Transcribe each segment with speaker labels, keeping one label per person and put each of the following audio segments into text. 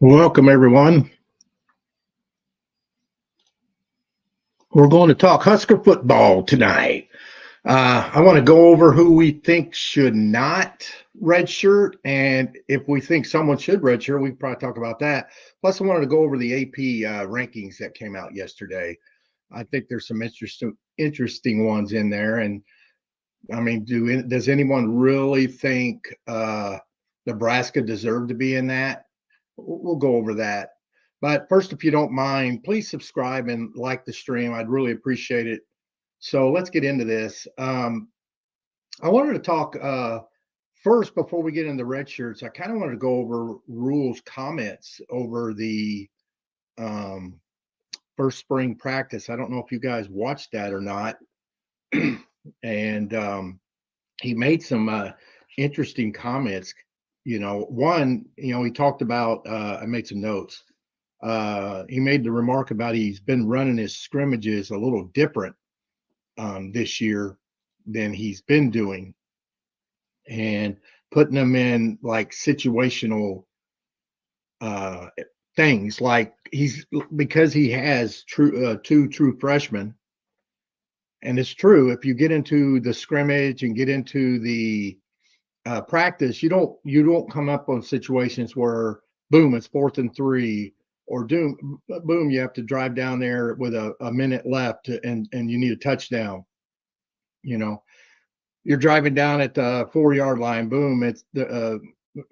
Speaker 1: Welcome, everyone. We're going to talk Husker football tonight. I want to go over who we think should not redshirt, and if we think someone should redshirt, we can probably talk about that. Plus, I wanted to go over the AP rankings that came out yesterday. I think there's some interesting ones in there. And I mean, does anyone really think Nebraska deserved to be in that? We'll go over that. But first, if you don't mind, please subscribe and like the stream. I'd really appreciate it. So let's get into this. I wanted to talk first before we get into red shirts. I kind of wanted to go over rules comments over the first spring practice. I don't know if you guys watched that or not. And he made some interesting comments. One, he talked about, I made some notes. He made the remark about he's been running his scrimmages a little different this year than he's been doing, and putting them in like situational things, like because he has two true freshmen. And it's true, if you get into the scrimmage and get into the practice, you don't come up on situations where boom, it's 4th and 3, or boom, you have to drive down there with a minute left and you need a touchdown. You're driving down at the 4-yard line, boom, it's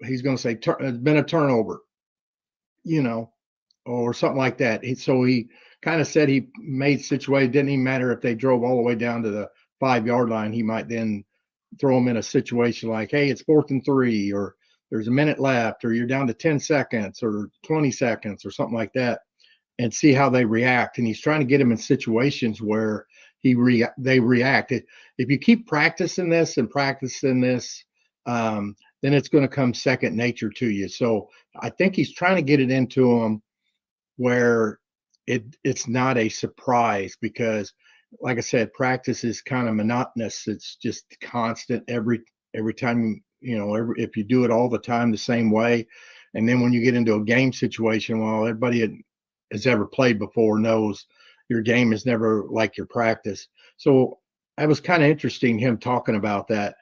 Speaker 1: he's going to say it's been a turnover, or something like that. So he kind of said he made situations. It didn't even matter if they drove all the way down to the 5-yard line. He might then throw them in a situation like, hey, it's 4th and 3, or there's a minute left, or you're down to 10 seconds or 20 seconds or something like that, and see how they react. And he's trying to get them in situations where they react. If you keep practicing this, then it's going to come second nature to you. So I think he's trying to get it into them where it's not a surprise, because like I said, practice is kind of monotonous. It's just constant every time, if you do it all the time the same way. And then when you get into a game situation, well, everybody has ever played before knows your game is never like your practice. So that was kind of interesting, him talking about that.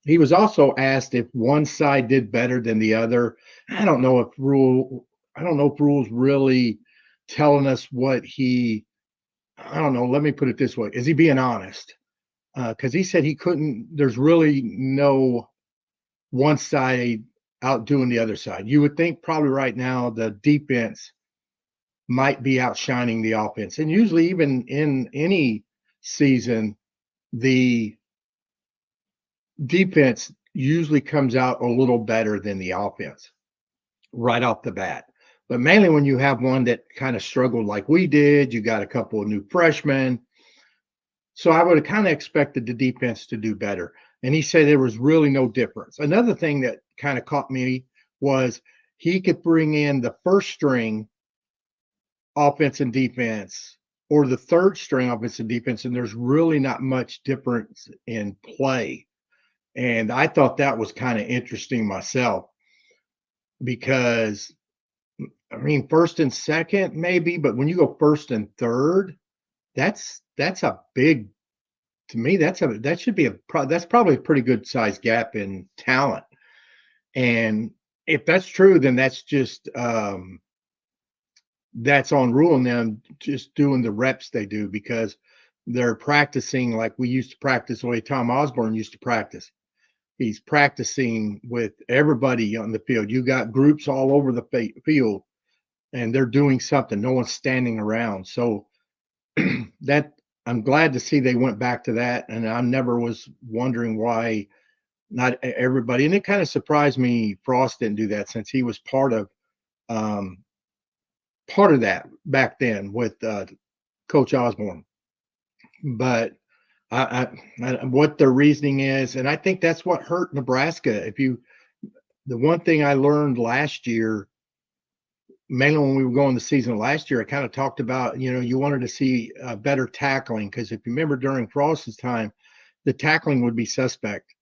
Speaker 1: He was also asked if one side did better than the other. I don't know if rules really telling us what I don't know. Let me put it this way. Is he being honest? Because he said there's really no one side outdoing the other side. You would think probably right now the defense might be outshining the offense. And usually, even in any season, the defense usually comes out a little better than the offense right off the bat. But mainly when you have one that kind of struggled like we did, you got a couple of new freshmen. So I would have kind of expected the defense to do better. And he said there was really no difference. Another thing that kind of caught me was he could bring in the first string offense and defense, or the third string offense and defense, and there's really not much difference in play. And I thought that was kind of interesting myself, because I mean, first and second maybe, but when you go first and third, that's a big, to me, that's probably a pretty good sized gap in talent. And if that's true, then that's just that's on rule, and them just doing the reps they do, because they're practicing like we used to practice, the way Tom Osborne used to practice. He's practicing with everybody on the field. You got groups all over the field, and they're doing something. No one's standing around. So that, I'm glad to see they went back to that. And I never was wondering why not everybody. And it kind of surprised me Frost didn't do that, since he was part of that back then with Coach Osborne. But I what their reasoning is, and I think that's what hurt Nebraska. The one thing I learned last year, mainly when we were going the season last year, I kind of talked about, you wanted to see better tackling, because if you remember during Frost's time, the tackling would be suspect.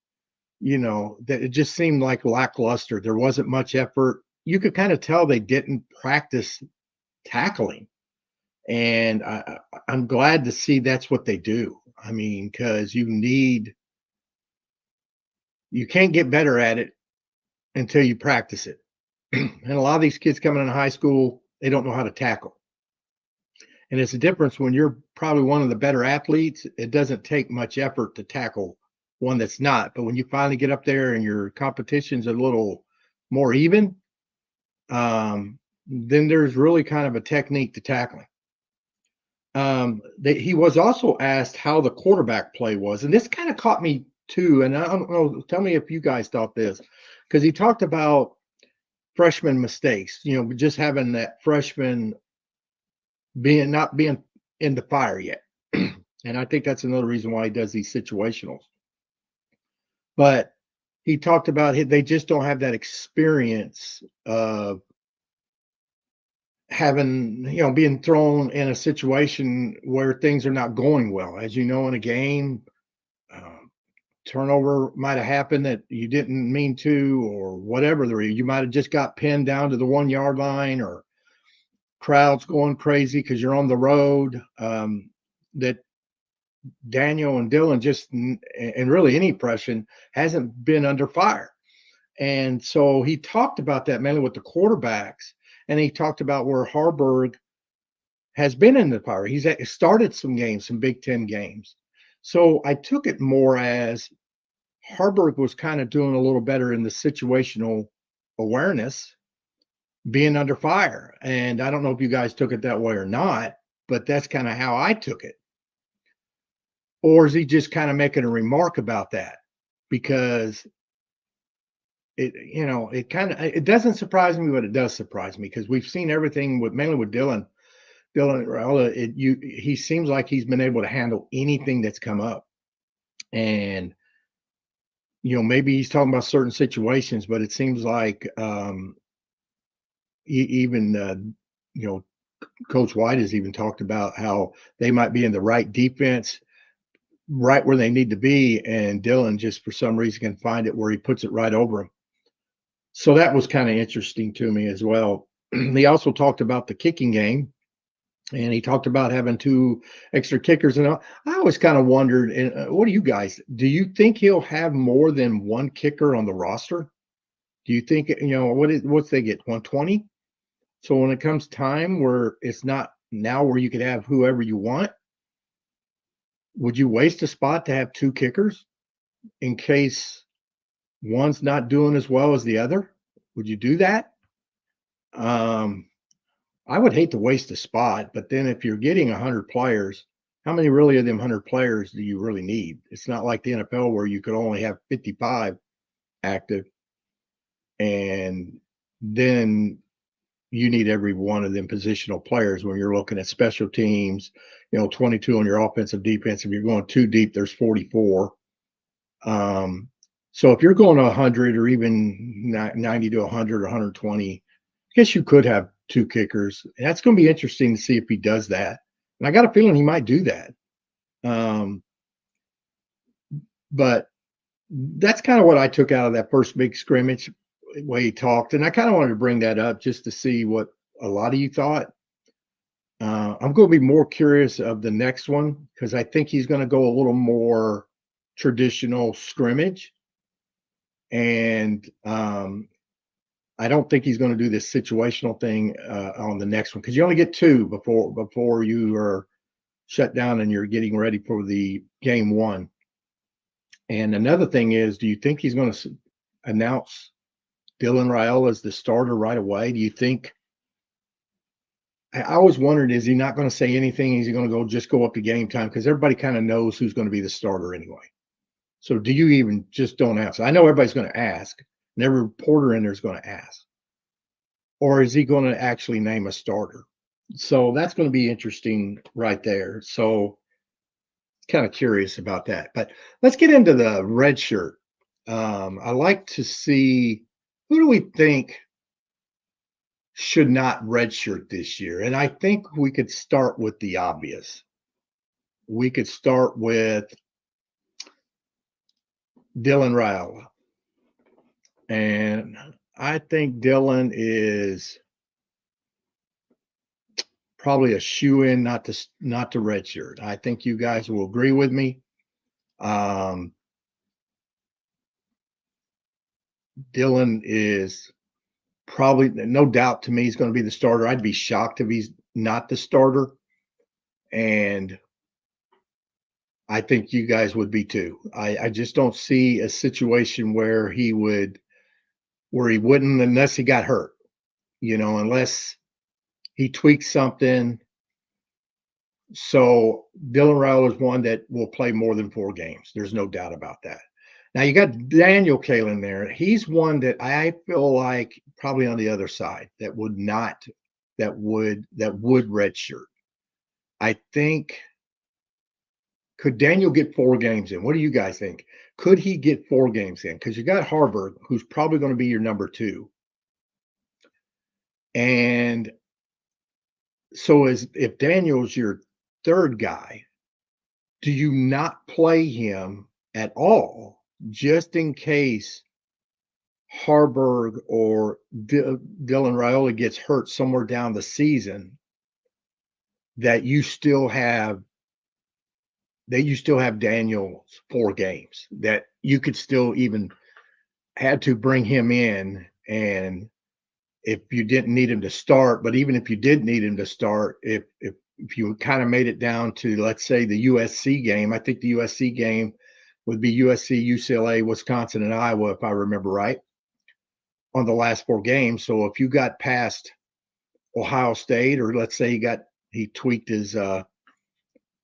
Speaker 1: That it just seemed like lackluster. There wasn't much effort. you could kind of tell they didn't practice tackling. And I'm glad to see that's what they do. I mean, because you can't get better at it until you practice it. And a lot of these kids coming into high school, they don't know how to tackle. And it's a difference when you're probably one of the better athletes. It doesn't take much effort to tackle one that's not. But when you finally get up there and your competition's a little more even, then there's really kind of a technique to tackling. He was also asked how the quarterback play was, and this kind of caught me too. And I don't know, tell me if you guys thought this, because he talked about freshman mistakes, just having that freshman not being in the fire yet. And I think that's another reason why he does these situationals. But he talked about they just don't have that experience of having, being thrown in a situation where things are not going well. As you know, in a game, turnover might have happened that you didn't mean to, or whatever. You might have just got pinned down to the 1 yard line, or crowds going crazy because you're on the road. That Daniel and Dylan and really any freshman hasn't been under fire. And so he talked about that mainly with the quarterbacks. And he talked about where Harburg has been in the fire. He's started some games, some Big Ten games. So I took it more as Harburg was kind of doing a little better in the situational awareness, being under fire. And I don't know if you guys took it that way or not, but that's kind of how I took it. Or is he just kind of making a remark about that? Because it doesn't surprise me, but it does surprise me, because we've seen everything mainly with Dylan Raiola. He seems like he's been able to handle anything that's come up. And maybe he's talking about certain situations, but it seems like even Coach White has even talked about how they might be in the right defense, right where they need to be, and Dylan just for some reason can find it where he puts it right over him. So that was kind of interesting to me as well. He also talked about the kicking game, and he talked about having 2 extra kickers. And I always kind of wondered, and what do you think he'll have more than 1 kicker on the roster? Do you think, what's they get, 120? So when it comes time where it's not now where you could have whoever you want, would you waste a spot to have 2 kickers in case one's not doing as well as the other? Would you do that? I would hate to waste a spot, but then if you're getting 100 players, how many really of them 100 players do you really need? It's not like the NFL where you could only have 55 active, and then you need every one of them positional players when you're looking at special teams, 22 on your offensive defense. If you're going too deep, there's 44. So if you're going to 100 or even 90 to 100 or 120, I guess you could have 2 kickers. And that's going to be interesting to see if he does that. And I got a feeling he might do that. But that's kind of what I took out of that first big scrimmage, the way he talked. And I kind of wanted to bring that up just to see what a lot of you thought. I'm going to be more curious of the next one, because I think he's going to go a little more traditional scrimmage. And I don't think he's going to do this situational thing on the next one, because you only get 2 before you are shut down and you're getting ready for the game 1. And another thing is, do you think he's going to announce Dylan Raiola as the starter right away? Do you think? I always wondered, is he not going to say anything? Is he going to just go up to game time? Because everybody kind of knows who's going to be the starter anyway. So do you even just don't ask? I know everybody's going to ask, and every reporter in there is going to ask. Or is he going to actually name a starter? So that's going to be interesting right there. So kind of curious about that. But let's get into the red shirt. I like to see, who do we think should not redshirt this year? And I think we could start with the obvious. We could start with Dylan Raiola. And I think Dylan is probably a shoe-in not to redshirt. I think you guys will agree with me. Um, Dylan is probably, no doubt to me, he's going to be the starter. I'd be shocked if he's not the starter. And I think you guys would be too. I just don't see a situation where he wouldn't unless he got hurt, unless he tweaks something. So Dylan Raiola is one that will play more than 4 games. There's no doubt about that. Now you got Daniel Kalen there. He's one that I feel like probably on the other side that would not that would redshirt. I think, could Daniel get 4 games in? What do you guys think? Could he get 4 games in? Because you got Harburg, who's probably going to be your number 2. And so if Daniel's your 3rd guy, do you not play him at all just in case Harburg or Dylan Raiola gets hurt somewhere down the season, that you still have Daniel's 4 games, that you could still even had to bring him in, and if you didn't need him to start, but even if you did need him to start, if you kind of made it down to, let's say, the USC game, I think the USC game would be USC, UCLA, Wisconsin, and Iowa, if I remember right, on the last 4 games. So if you got past Ohio State, or let's say he tweaked his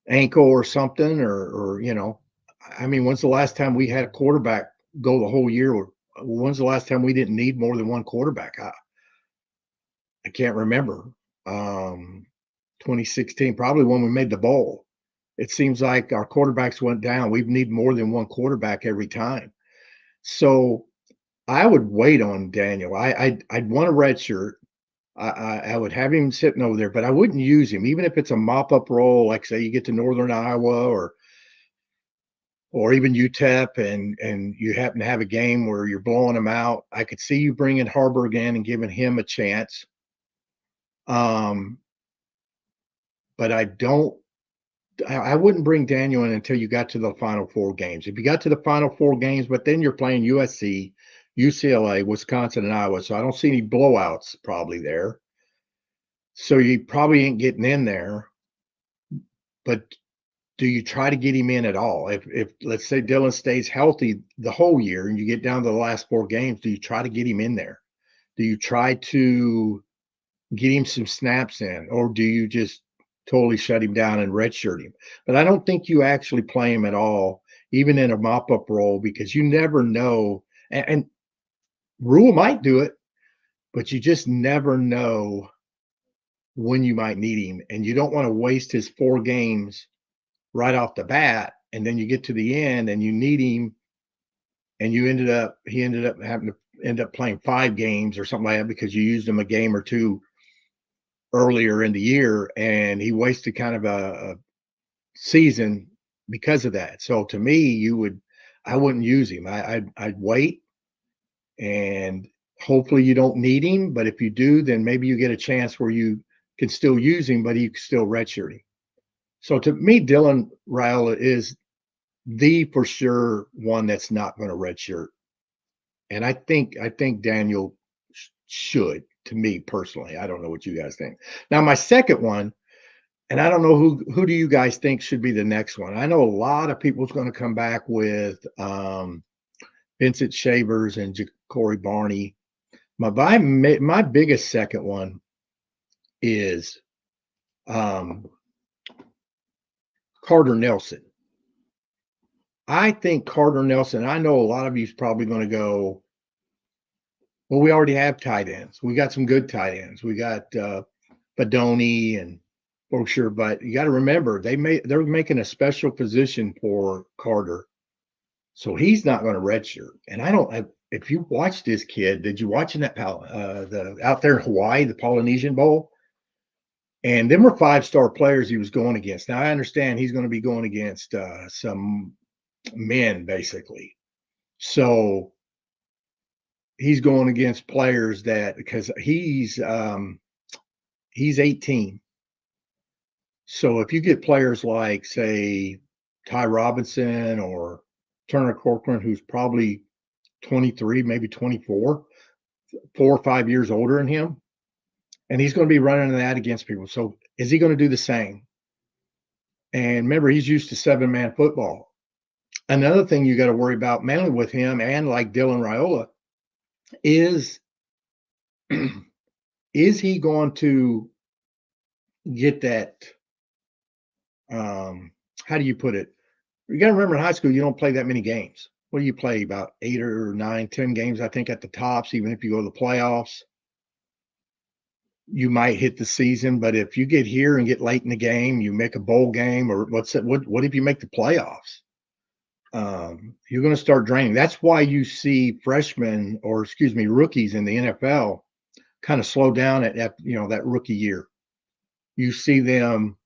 Speaker 1: ankle or something, or I mean, when's the last time we had a quarterback go the whole year? Or when's the last time we didn't need more than one quarterback? I can't remember. 2016, probably when we made the bowl. It seems like our quarterbacks went down. We need more than one quarterback every time. So I would wait on Daniel. I'd want a red shirt. I would have him sitting over there, but I wouldn't use him, even if it's a mop-up role, like say you get to Northern Iowa or even UTEP, and you happen to have a game where you're blowing them out. I could see you bringing Harburg in and giving him a chance. But I wouldn't bring Daniel in until you got to the final 4 games. If you got to the final 4 games, but then you're playing USC, UCLA, Wisconsin, and Iowa, so I don't see any blowouts probably there. So you probably ain't getting in there. But do you try to get him in at all? If let's say Dylan stays healthy the whole year and you get down to the last 4 games, do you try to get him in there? Do you try to get him some snaps in, or do you just totally shut him down and redshirt him? But I don't think you actually play him at all, even in a mop-up role, because you never know. And Rule might do it, but you just never know when you might need him, and you don't want to waste his 4 games right off the bat, and then you get to the end and you need him, and he ended up having to end up playing 5 games or something like that because you used him a game or two earlier in the year, and he wasted kind of a season because of that. So to me, I wouldn't use him. I'd wait, and hopefully you don't need him. But if you do, then maybe you get a chance where you can still use him, but you can still redshirt him. So to me, Dylan Raiola is the for sure one that's not going to redshirt, and I think Daniel should. To me personally, I don't know what you guys think. Now my second one, and I don't know who do you guys think should be the next one. I know a lot of people's going to come back with Vincent Shavers and Corey Barney. My biggest second one is Carter Nelson. I think Carter Nelson, I know a lot of you's probably going to go, well, we already have tight ends. We got some good tight ends. We got Badoni and for sure, but you got to remember they're making a special position for Carter, so he's not going to redshirt. And I don't. If you watched this kid, did you watch that the out there in Hawaii, the Polynesian Bowl? And them were 5-star players he was going against. Now I understand he's going to be going against some men basically. So he's going against players that because he's 18. So if you get players like, say, Ty Robinson or Turner Corcoran, who's probably 23, maybe 24, 4 or 5 years older than him, and he's going to be running that against people. So is he going to do the same? And remember, he's used to 7-man football. Another thing you got to worry about, mainly with him and like Dylan Raiola, is is he going to get that? How do you put it? You got to remember, in high school, you don't play that many games. What do you play? About 8 or 9, 10 games, I think, at the tops. Even if you go to the playoffs, you might hit the season. But if you get here and get late in the game, you make a bowl game, or what's it? What if you make the playoffs? You're going to start draining. That's why you see freshmen, or excuse me, rookies in the NFL kind of slow down at that rookie year. You see them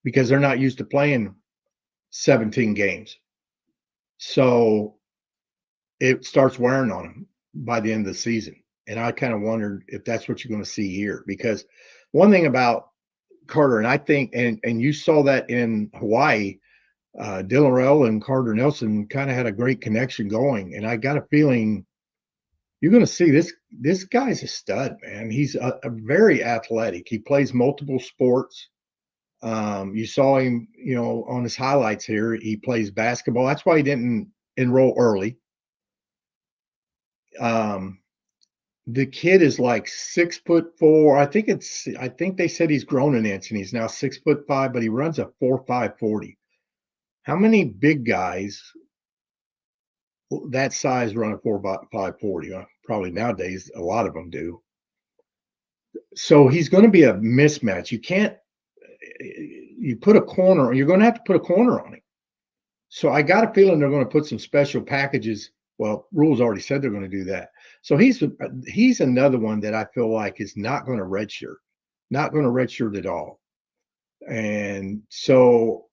Speaker 1: because they're not used to playing 17 games. So it starts wearing on them by the end of the season. And I kind of wondered if that's what you're going to see here. Because one thing about Carter, and I think, and you saw that in Hawaii, Dylan Raiola and Carter Nelson kind of had a great connection going. And I got a feeling you're going to see this guy's a stud, man. He's a very athletic. He plays multiple sports. You saw him, on his highlights here. He plays basketball. That's why he didn't enroll early. The kid is like 6'4". I think they said he's grown an inch and he's now 6'5", but he runs a 4.5 40. How many big guys that size run a 4.5 40? Probably nowadays, a lot of them do. So he's going to be a mismatch. You put a corner, you're going to have to put a corner on him. So I got a feeling they're going to put some special packages. Well, rules already said they're going to do that. So he's another one that I feel like is not going to redshirt at all. And so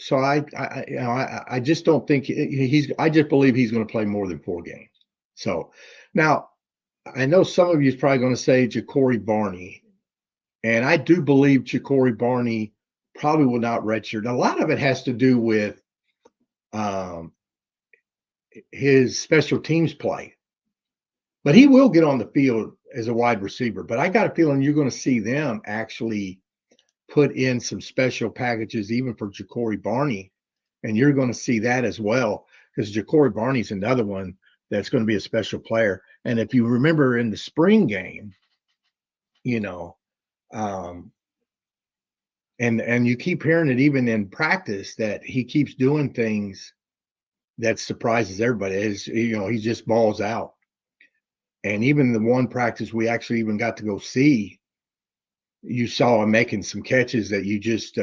Speaker 1: I just don't think I just believe he's going to play more than 4 games. So now I know some of you is probably going to say Ja'Cory Barney, and I do believe Ja'Cory Barney probably will not redshirt. A lot of it has to do with his special teams play, but he will get on the field as a wide receiver. But I got a feeling you're going to see them actually put in some special packages even for Ja'Cory Barney, and you're going to see that as well, because Ja'Cory Barney's another one that's going to be a special player. And if you remember in the spring game, and you keep hearing it even in practice that he keeps doing things that surprises everybody. He just balls out. And even the one practice we actually even got to go see, you saw him making some catches that you just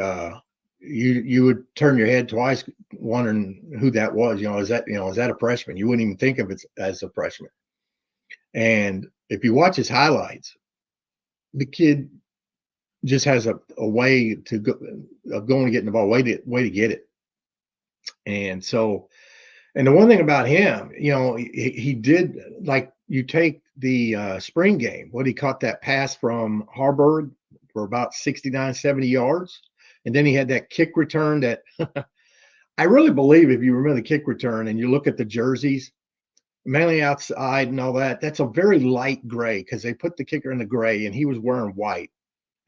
Speaker 1: you would turn your head twice wondering who that was. Is that a freshman? You wouldn't even think of it as a freshman. And if you watch his highlights, the kid just has a way to go of going and getting the ball, way to get it. And so, and the one thing about him, he did, like, you take the spring game, he caught that pass from Harburg for about 69, 70 yards. And then he had that kick return that I really believe, if you remember the kick return and you look at the jerseys, mainly outside and all that, that's a very light gray because they put the kicker in the gray and he was wearing white.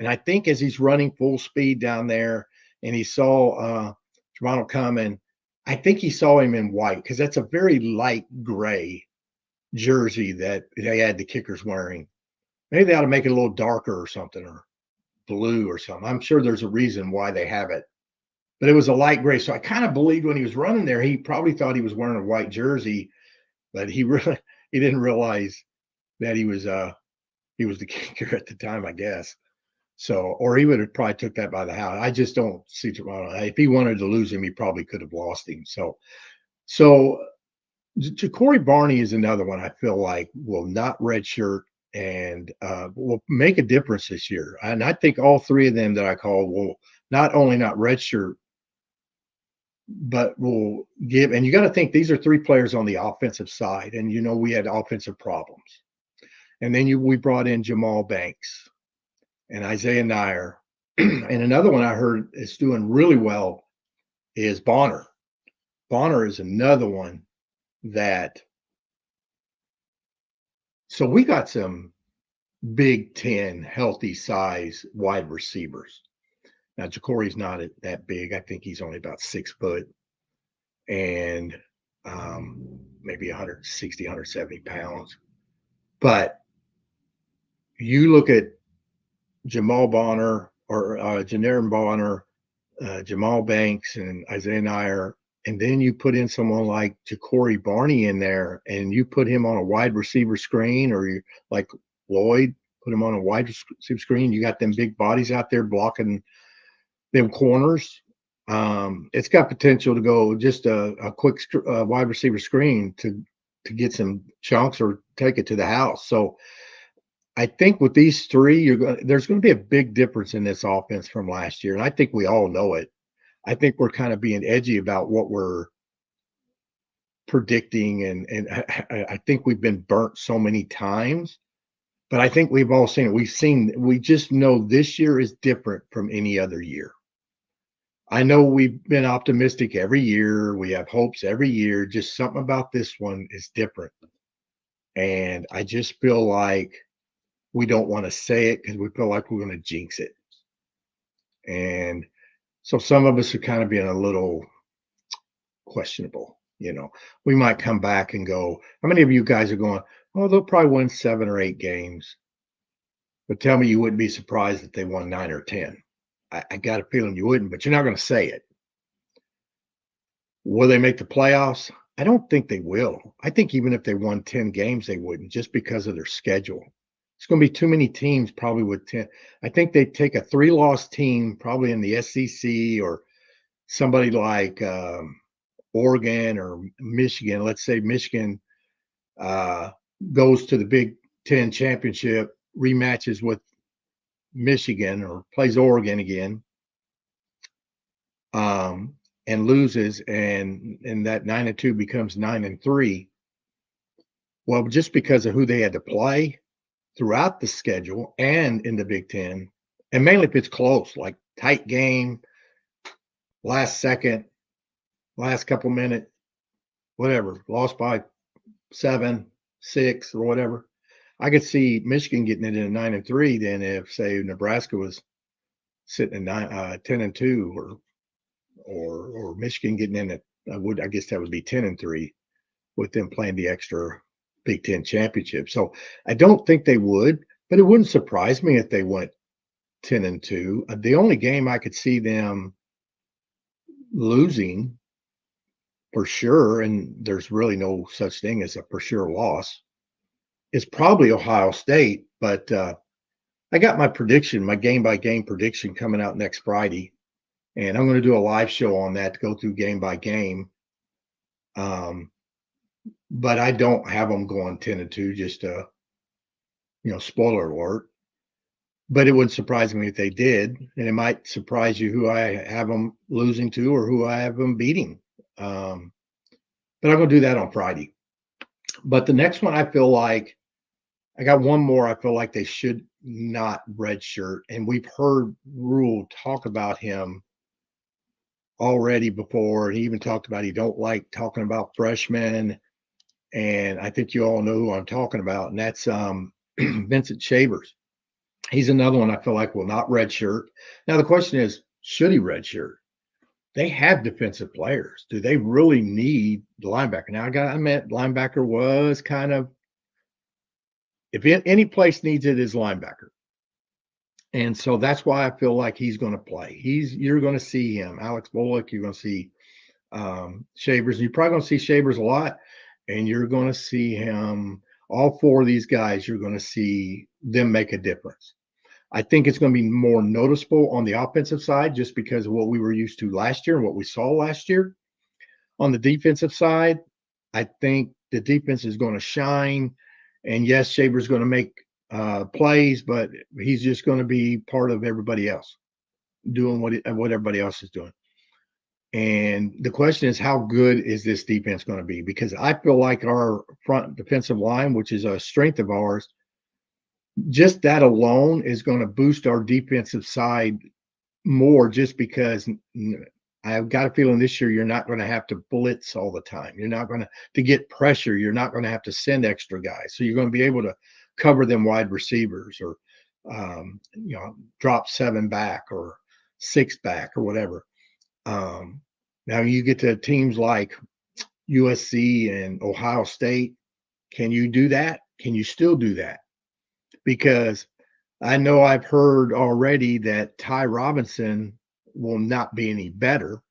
Speaker 1: And I think as he's running full speed down there and he saw Toronto coming, I think he saw him in white because that's a very light gray jersey that they had the kickers wearing. Maybe they ought to make it a little darker or something, or blue or something. I'm sure there's a reason why they have it. But it was a light gray. So I kind of believed when he was running there, he probably thought he was wearing a white jersey, but he didn't realize that he was the kicker at the time, I guess. So, or he would have probably took that by the house. I just don't see Toronto. If he wanted to lose him, he probably could have lost him. So Ja'Cory Barney is another one I feel like will not redshirt and will make a difference this year. And I think all 3 of them that I call will not only not redshirt, but we'll give. And you got to think these are three players on the offensive side, and we had offensive problems. And then we brought in Jamal Banks and Isaiah Nair, and another one I heard is doing really well is Bonner. Bonner is another one that. So we got some Big Ten healthy size wide receivers. Now Ja'Cory's not that big. I think he's only about 6 foot and maybe 160, 170 pounds. But you look at Jamal Bonner or Janarin Bonner, Jamal Banks, and Isaiah Nair, and then you put in someone like Ja'Cory Barney in there, and you put him on a wide receiver screen, or you like Lloyd, put him on a wide receiver screen. You got them big bodies out there blocking them corners. It's got potential to go just a quick wide receiver screen to get some chunks or take it to the house. So I think with these three, there's going to be a big difference in this offense from last year, and I think we all know it. I think we're kind of being edgy about what we're predicting, and I think we've been burnt so many times. But I think we've all seen it. We just know this year is different from any other year. I know we've been optimistic every year. We have hopes every year. Just something about this one is different. And I just feel like we don't want to say it because we feel like we're going to jinx it. And so some of us are kind of being a little questionable. We might come back and go, how many of you guys are going, oh, they'll probably win 7 or 8 games. But tell me you wouldn't be surprised if they won 9 or 10. I got a feeling you wouldn't, but you're not going to say it. Will they make the playoffs? I don't think they will. I think even if they won 10 games, they wouldn't, just because of their schedule. It's going to be too many teams probably with 10. I think they'd take a 3-loss team probably in the SEC or somebody like Oregon or Michigan. Let's say Michigan goes to the Big Ten championship, rematches with Michigan or plays Oregon again, and loses, and that 9-2 becomes 9-3. Well, just because of who they had to play throughout the schedule and in the Big Ten, and mainly if it's close, like tight game, last second, last couple minutes, whatever, lost by 7, 6, or whatever. I could see Michigan getting it in 9-3 than if, say, Nebraska was sitting at 10-2, or Michigan getting in at I guess that would be 10-3 with them playing the extra Big Ten championship. So I don't think they would, but it wouldn't surprise me if they went 10-2. The only game I could see them losing for sure, and there's really no such thing as a for sure loss, is probably Ohio State. But I got my prediction, my game by game prediction coming out next Friday, and I'm going to do a live show on that to go through game by game. But I don't have them going 10-2, just spoiler alert. But it wouldn't surprise me if they did, and it might surprise you who I have them losing to or who I have them beating. But I'm going to do that on Friday. But the next one, I feel like I got one more. I feel like they should not redshirt, and we've heard Rule talk about him already before. He even talked about he don't like talking about freshmen, and I think you all know who I'm talking about, and that's Vincent Shavers. He's another one I feel like will not redshirt. Now the question is, should he redshirt? They have defensive players. Do they really need the linebacker? Now I admit linebacker was kind of, if any place needs it, is linebacker. And so that's why I feel like he's going to play. You're going to see him, Alex Bullock. You're going to see Shavers. You're probably going to see Shavers a lot, and you're going to see him. All 4 of these guys, you're going to see them make a difference. I think it's going to be more noticeable on the offensive side just because of what we were used to last year and what we saw last year. On the defensive side, I think the defense is going to shine. And yes, Shavers going to make plays, but he's just going to be part of everybody else doing what everybody else is doing. And the question is, how good is this defense going to be? Because I feel like our front defensive line, which is a strength of ours, just that alone is going to boost our defensive side more just because I've got a feeling this year you're not going to have to blitz all the time. You're not going to get pressure. You're not going to have to send extra guys. So you're going to be able to cover them wide receivers or drop 7 back or 6 back or whatever. Now you get to teams like USC and Ohio State. Can you do that? Can you still do that? Because I know I've heard already that Ty Robinson will not be any better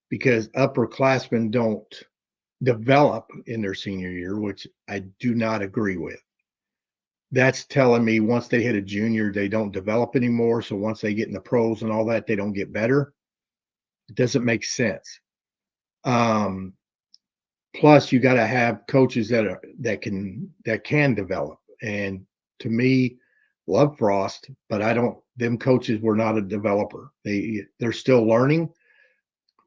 Speaker 1: because upperclassmen don't develop in their senior year, which I do not agree with. That's telling me once they hit a junior, they don't develop anymore. So once they get in the pros and all that, they don't get better. It doesn't make sense. Plus, you got to have coaches that can develop. And to me, love Frost, but I don't. Them coaches were not a developer. They're still learning.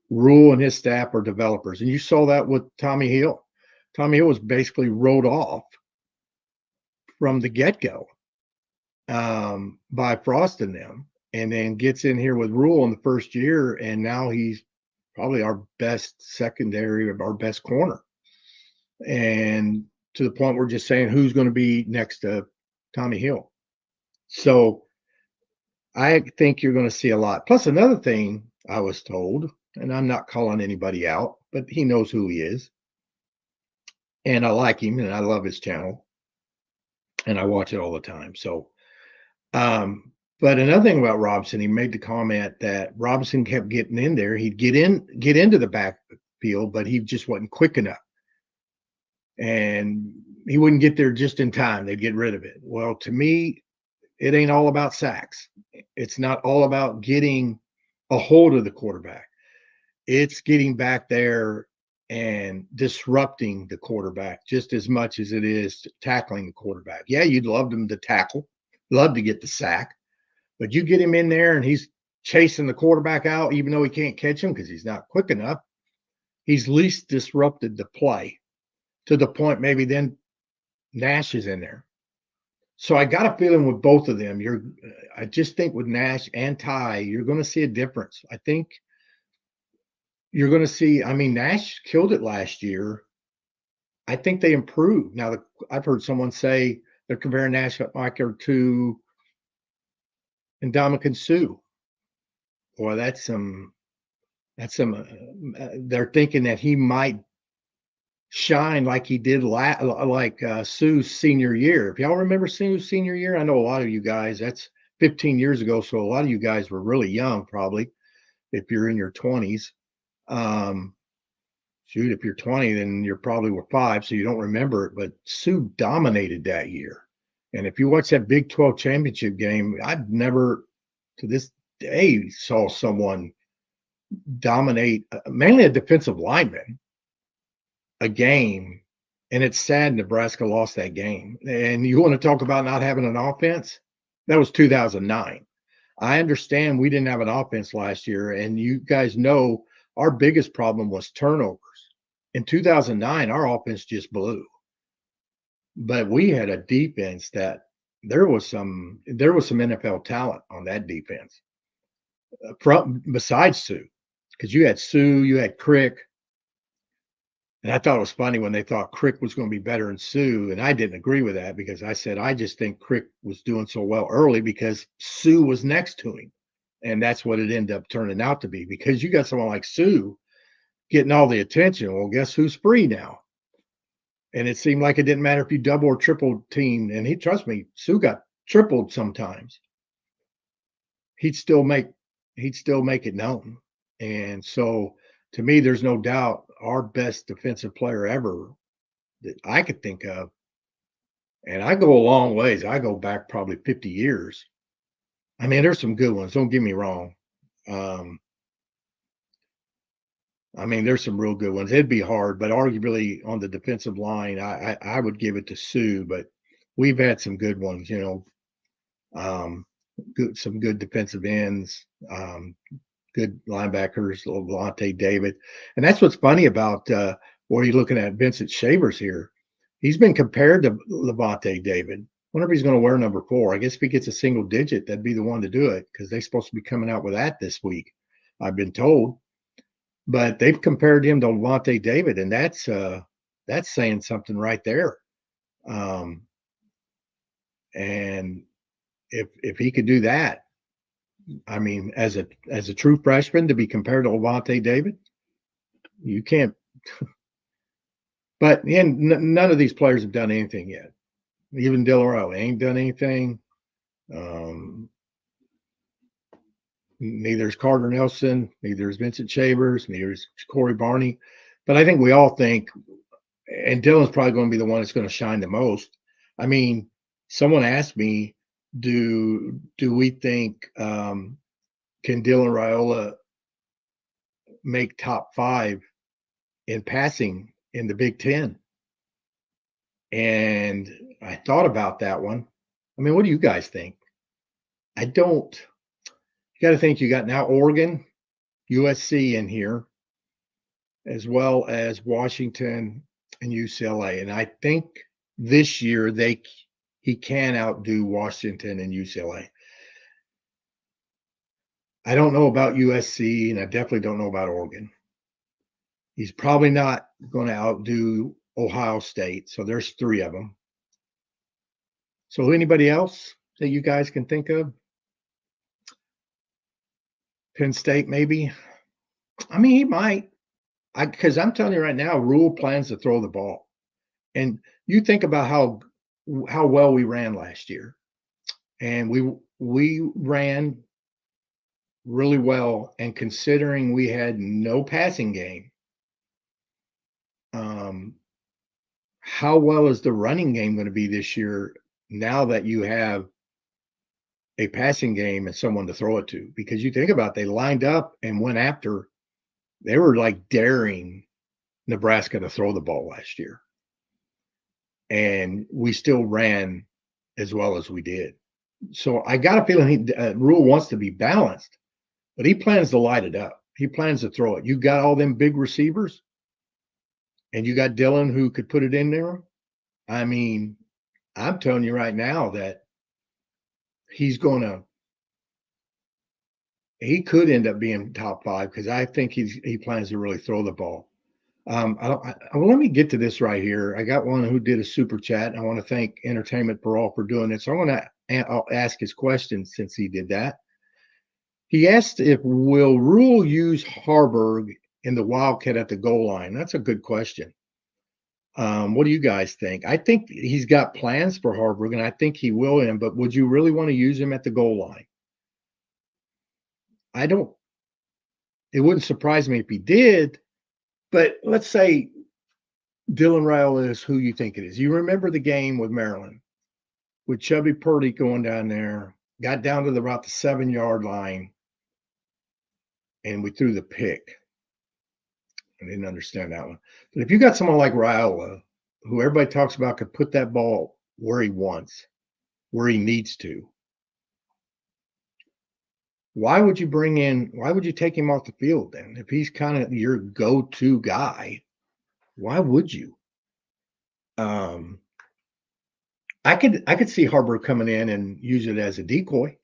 Speaker 1: Rule and his staff are developers, and you saw that with Tommy Hill. Tommy Hill was basically wrote off from the get-go by Frost and them, and then gets in here with Rule in the first year, and now he's probably our best secondary, our best corner. And to the point we're just saying who's going to be next to Tommy Hill. So I think you're going to see a lot. Plus, another thing I was told, and I'm not calling anybody out, but he knows who he is. And I like him and I love his channel. And I watch it all the time. So, but another thing about Robinson, he made the comment that Robinson kept getting in there. He'd get into the backfield, but he just wasn't quick enough. And he wouldn't get there just in time. They'd get rid of it. Well, to me, it ain't all about sacks. It's not all about getting a hold of the quarterback. It's getting back there and disrupting the quarterback just as much as it is tackling the quarterback. Yeah, you'd love them to tackle, love to get the sack, but you get him in there and he's chasing the quarterback out, even though he can't catch him because he's not quick enough. He's least disrupted the play to the point maybe then Nash is in there. So I got a feeling with both of them, I just think with Nash and Ty, you're going to see a difference. I think you're going to see, I mean, Nash killed it last year. I think they improved. Now, I've heard someone say they're comparing Nash to Ndamukong Suh. Boy, they're thinking that he might shine like he did Sue's senior year. If y'all remember Sue's senior year, I know a lot of you guys, that's 15 years ago. So a lot of you guys were really young, probably, if you're in your 20s. If you're 20, then you probably were 5, so you don't remember it. But Sue dominated that year. And if you watch that Big 12 championship game, I've never to this day saw someone dominate, mainly a defensive lineman, a game. And it's sad Nebraska lost that game. And you want to talk about not having an offense? That was 2009. I understand we didn't have an offense last year, and you guys know our biggest problem was turnovers. In 2009, our offense just blew. But we had a defense that there was some NFL talent on that defense. Besides Sue, because you had Sue, you had Crick. And I thought it was funny when they thought Crick was going to be better than Sue. And I didn't agree with that because I said, I just think Crick was doing so well early because Sue was next to him. And that's what it ended up turning out to be, because you got someone like Sue getting all the attention. Well, guess who's free now? And it seemed like it didn't matter if you double or triple team. And trust me, Sue got tripled sometimes. He'd still make it known. And so to me, there's no doubt our best defensive player ever that I could think of. And I go a long ways. I go back probably 50 years. I mean, there's some good ones. Don't get me wrong. I mean, there's some real good ones. It'd be hard, but arguably on the defensive line, I would give it to Sue. But we've had some good ones, some good defensive ends. good linebackers, Levante David. And that's what's funny about what you're looking at Vincent Shavers here. He's been compared to Levante David. Wonder if he's going to wear number 4. I guess if he gets a single digit, that'd be the one to do it because they're supposed to be coming out with that this week, I've been told. But they've compared him to Levante David, and that's saying something right there. Um, and if he could do that, I mean, as a true freshman to be compared to Levante David, you can't. But none of these players have done anything yet. Even Dylan Rowe ain't done anything. Um, neither is Carter Nelson, neither is Vincent Shavers, neither is Corey Barney. But I think we all think, and Dylan's probably going to be the one that's going to shine the most. I mean, someone asked me, do we think can Dylan Raiola make top 5 in passing in the Big Ten? And I thought about that one. I mean, what do you guys think? I don't. You got to think you got now Oregon, USC in here, as well as Washington and UCLA. And I think this year he can outdo Washington and UCLA. I don't know about USC, and I definitely don't know about Oregon. He's probably not going to outdo Ohio State. So there's 3 of them. So anybody else that you guys can think of? Penn State, maybe. I mean, he might. Because I'm telling you right now, Rule plans to throw the ball, and you think about how well we ran last year, and we ran really well. And considering we had no passing game, how well is the running game going to be this year? Now that you have a passing game and someone to throw it to, because you think about it, they lined up and went after. They were like daring Nebraska to throw the ball last year, and we still ran as well as we did. So I got a feeling Rule wants to be balanced, but he plans to light it up. He plans to throw it. You got all them big receivers, and you got Dylan who could put it in there. I mean, I'm telling you right now that he could end up being top 5 because I think he plans to really throw the ball. Let me get to this right here. I got one who did a super chat. I want to thank Entertainment for All for doing it. So I'm going to ask his question since he did that. He asked if will Rule use Harburg in the Wildcat at the goal line? That's a good question. What do you guys think? I think he's got plans for Harburg, and I think he will in, but would you really want to use him at the goal line? I don't. It wouldn't surprise me if he did, but let's say Dylan Raiola is who you think it is. You remember the game with Maryland with Chubby Purdy going down there, got down to about the 7-yard line, and we threw the pick. I didn't understand that one. But if you got someone like Raiola, who everybody talks about could put that ball where he wants, where he needs to, why would you take him off the field then? If he's kind of your go-to guy, why would you? I could see Harburg coming in and use it as a decoy,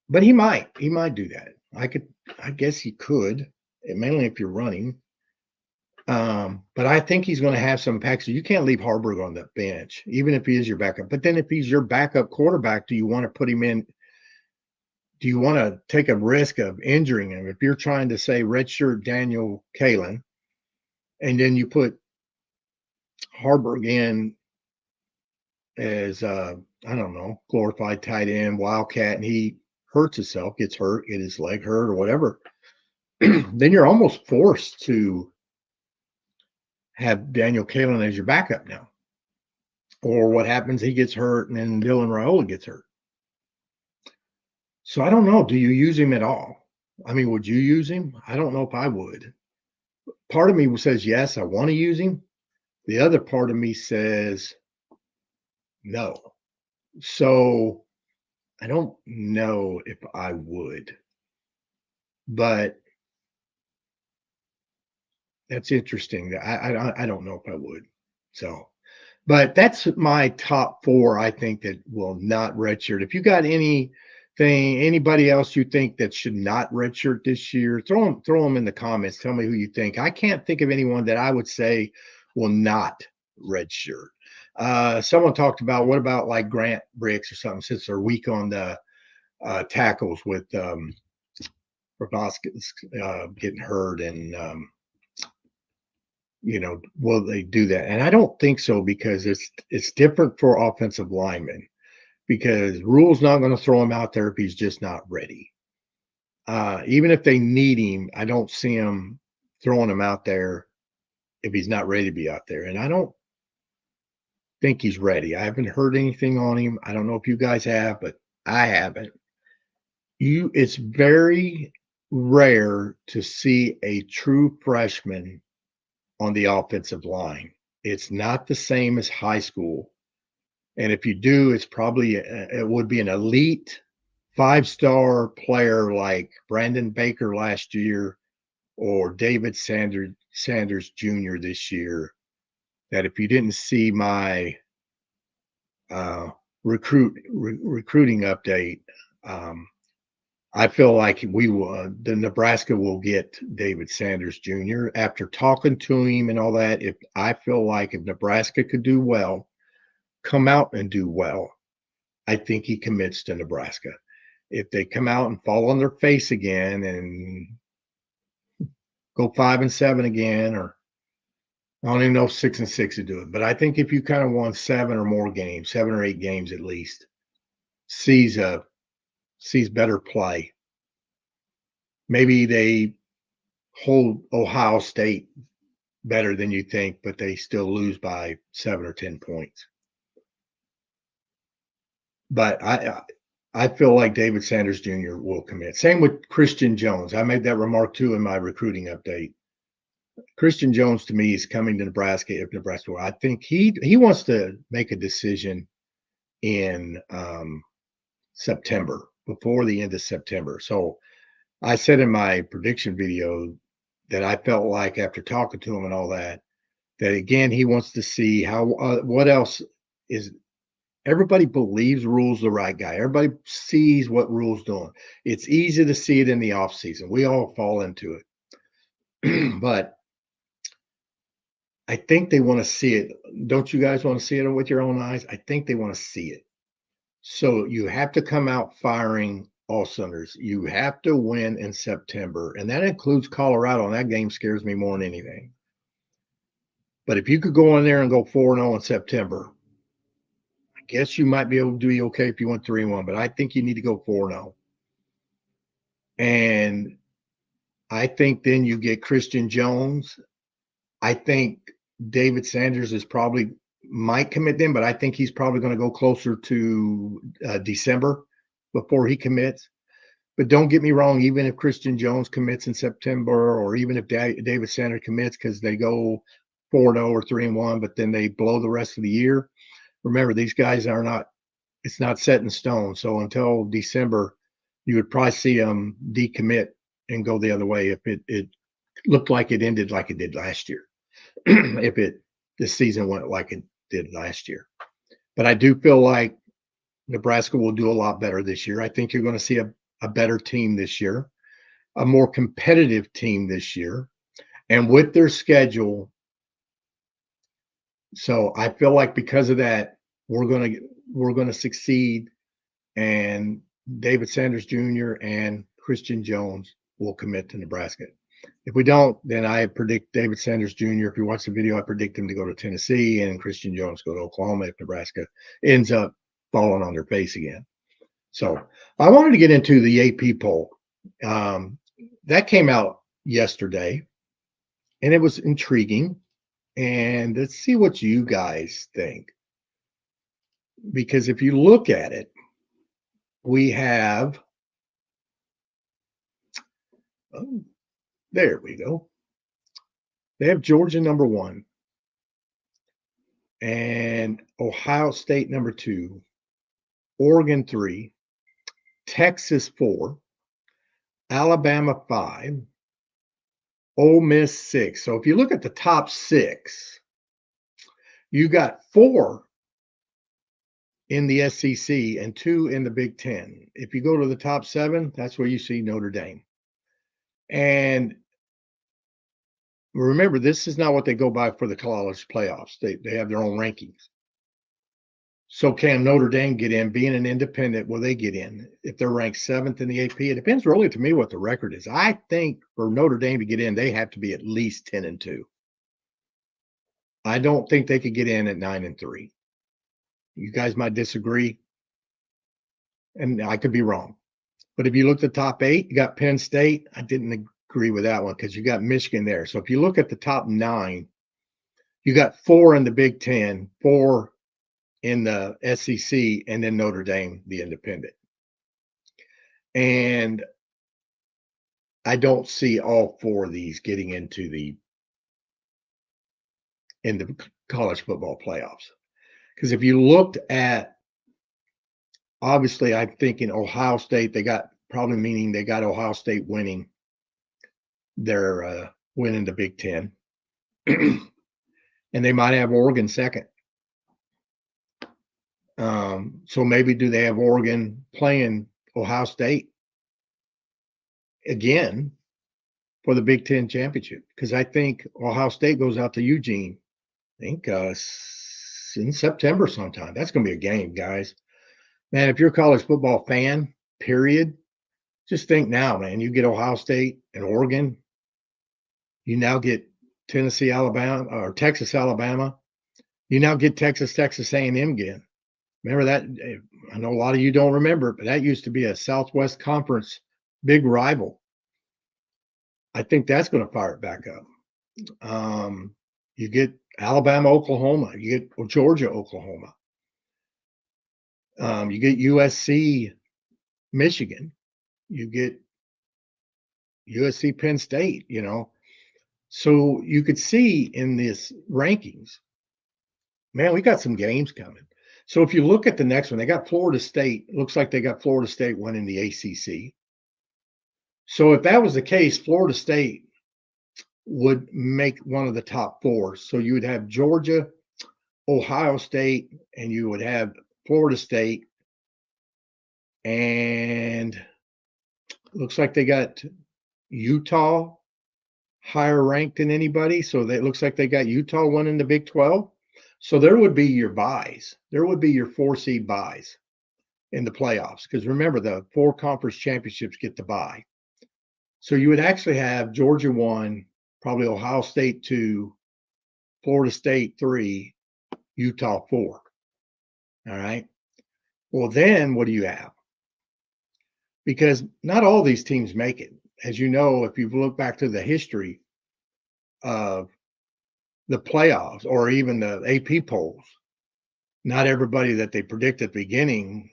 Speaker 1: but he might do that. I guess he could, mainly if you're running. But I think he's going to have some impact. So you can't leave Harburg on the bench, even if he is your backup. But then if he's your backup quarterback, do you want to put him in? Do you want to take a risk of injuring him? If you're trying to say redshirt Daniel Kalen, and then you put Harburg in as I don't know, glorified tight end, wildcat, and he hurts himself, gets hurt, get his leg hurt or whatever, then you're almost forced to have Daniel Kalen as your backup now. Or what happens, he gets hurt and then Dylan Raiola gets hurt. So I don't know. Do you use him at all? I mean, would you use him? I don't know if I would. Part of me says, yes, I want to use him. The other part of me says, no. So I don't know if I would. but that's interesting. I don't know if I would. So, but that's my top four. I think that will not redshirt. If you got anybody else you think that should not redshirt this year, throw them in the comments. Tell me who you think. I can't think of anyone that I would say will not redshirt. Someone talked about what about like Grant Bricks or something since they're weak on the tackles with Proboscis getting hurt and will they do that? And I don't think so because it's different for offensive linemen because Rule's not going to throw him out there if he's just not ready. Even if they need him, I don't see him throwing him out there if he's not ready to be out there. And I don't think he's ready. I haven't heard anything on him. I don't know if you guys have, but I haven't. It's very rare to see a true freshman on the offensive line. It's not the same as high school. And if you do, it would be an elite 5-star player like Brandon Baker last year or David Sanders Jr. this year. That if you didn't see my recruiting update, I feel like the Nebraska will get David Sanders Jr. After talking to him and all that. I feel like if Nebraska could do well, come out and do well, I think he commits to Nebraska. If they come out and fall on their face again and go 5-7 again, or I don't even know if 6-6 would do it, but I think if you kind of won 7 or 8 games at least, sees better play. Maybe they hold Ohio State better than you think, but they still lose by 7 or 10 points. But I feel like David Sanders Jr. will commit. Same with Christian Jones. I made that remark too in my recruiting update. Christian Jones to me is coming to Nebraska if Nebraska. I think he wants to make a decision in September, before the end of September. So I said in my prediction video that I felt like after talking to him and all that again he wants to see how what else is. Everybody believes Rule's the right guy. Everybody sees what Rule's doing. It's easy to see it in the off season. We all fall into it. But I think they want to see it. Don't you guys want to see it with your own eyes? I think they want to see it. So you have to come out firing all cylinders. You have to win in September, and that includes Colorado, and that game scares me more than anything. But if you could go in there and go 4-0 in September, I guess you might be able to do okay if you went 3-1, but I think you need to go 4-0. And I think then you get Christian Jones. I think David Sanders might commit then, but I think he's probably going to go closer to December before he commits. But don't get me wrong, even if Christian Jones commits in September, or even if David Sanders commits because they go 4-0 or 3-1, but then they blow the rest of the year. Remember, these guys it's not set in stone. So until December, you would probably see them decommit and go the other way if it looked like it ended like it did last year. If this season went like it did last year. But I do feel like Nebraska will do a lot better this year. I think you're going to see a better team this year, a more competitive team this year, and with their schedule. So I feel like because of that, we're going to succeed, and David Sanders Jr. and Christian Jones will commit to Nebraska. If we don't, then I predict David Sanders Jr. If you watch the video, I predict him to go to Tennessee and Christian Jones go to Oklahoma if Nebraska ends up falling on their face again. So I wanted to get into the AP poll. That came out yesterday, and it was intriguing. And let's see what you guys think. Because if you look at it, we have, there we go. They have Georgia number 1 and Ohio State number 2, Oregon 3, Texas 4, Alabama 5, Ole Miss 6. So if you look at the top 6, you got 4 in the SEC and 2 in the Big Ten. If you go to the top 7, that's where you see Notre Dame. And remember, this is not what they go by for the college playoffs. They have their own rankings. So can Notre Dame get in? Being an independent, will they get in? If they're ranked 7th in the AP, it depends really to me what the record is. I think for Notre Dame to get in, they have to be at least 10-2. I don't think they could get in at 9-3. You guys might disagree, and I could be wrong. But if you look at the top 8, you got Penn State. I didn't agree with that one because you got Michigan there. So if you look at the top 9, you got 4 in the Big Ten, 4 in the SEC, and then Notre Dame, the independent. And I don't see all 4 of these getting into the college football playoffs. Because if you looked at, obviously, I'm thinking Ohio State, they got probably meaning they got Ohio State winning their winning the Big Ten. And they might have Oregon second. So maybe do they have Oregon playing Ohio State again for the Big Ten championship? Because I think Ohio State goes out to Eugene, I think in September sometime. That's going to be a game, guys. Man, if you're a college football fan, period, just think now, man. You get Ohio State and Oregon. You now get Tennessee, Alabama, or Texas, Alabama. You now get Texas A&M again. Remember that? I know a lot of you don't remember, but that used to be a Southwest Conference big rival. I think that's going to fire it back up. You get Alabama, Oklahoma. You get Georgia, Oklahoma. You get USC, Michigan. You get USC, Penn State, So you could see in this rankings, man, we got some games coming. So if you look at the next one, they got Florida State. It looks like they got Florida State winning the ACC. So if that was the case, Florida State would make one of the top 4. So you would have Georgia, Ohio State, and you would have Florida State. And looks like they got Utah higher ranked than anybody. So it looks like they got Utah winning the Big 12. So there would be your buys. There would be your 4 seed buys in the playoffs. Because remember, the 4 conference championships get the bye. So you would actually have Georgia 1, probably Ohio State 2, Florida State 3, Utah 4. All right. Well, then what do you have? Because not all these teams make it. As you know, if you look back to the history of the playoffs or even the AP polls, not everybody that they predict at the beginning